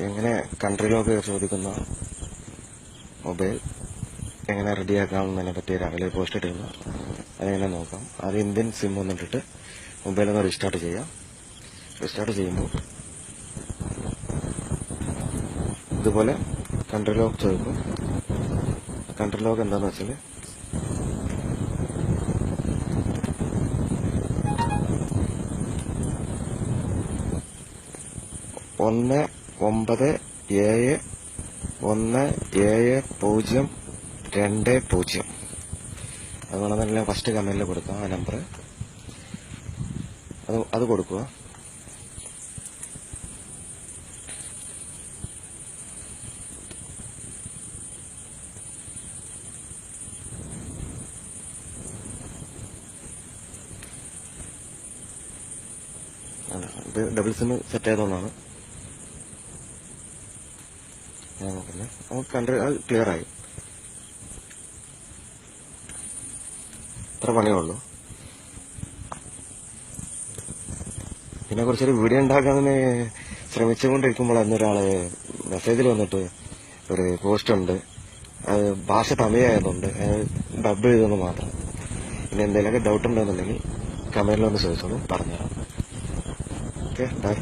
എങ്ങനെ country lock ചോദിക്കുന്ന mobile എങ്ങനെ റെഡിയാക്കാമെന്നതിനെ പറ്റി രാവിലെ പോസ്റ്റ് ഇട്ടിരുന്നു. അതെങ്ങനെ നോക്കാം. അത് ഇന്ത്യൻ സിം ഒന്നിട്ടിട്ട് മൊബൈലൊന്ന് റീസ്റ്റാർട്ട് ചെയ്യാം. റീസ്റ്റാർട്ട് ചെയ്യുമ്പോൾ ഇതുപോലെ കൺട്രി ലോക്ക് ചോദിക്കും. കൺട്രി ലോക്ക് എന്താണെന്ന് വെച്ചാൽ ഒന്ന് 9 7 1 7 0 2 0. അതുകൊണ്ട് തന്നെ ഫസ്റ്റ് കമന്റിൽ കൊടുക്കാം. ആ നമ്പർ അത് കൊടുക്കുക. ഇത് ഡബിൾ സിം സെറ്റ് ആയതുകൊണ്ടാണ് ഞാൻ നോക്കുന്നത്. നമുക്ക് അത് ക്ലിയർ ആയി. ഇത്ര പണിയേ ഉള്ളൂ. പിന്നെ കുറച്ചൊരു വീഡിയോ ഉണ്ടാക്കാൻ ശ്രമിച്ചുകൊണ്ടിരിക്കുമ്പോൾ അന്നൊരാള് മെസ്സേജിൽ വന്നിട്ട് ഒരു പോസ്റ്റ് ഉണ്ട്, അത് ഭാഷ തമിഴായതുകൊണ്ട് ഡബ് ചെയ്തെന്ന് മാത്രം. പിന്നെ എന്തെങ്കിലുമൊക്കെ ഡൗട്ട് ഉണ്ടെന്നുണ്ടെങ്കിൽ കമന്റിലൊന്ന് ചോദിച്ചോളൂ, പറഞ്ഞുതരാം. Okay, by.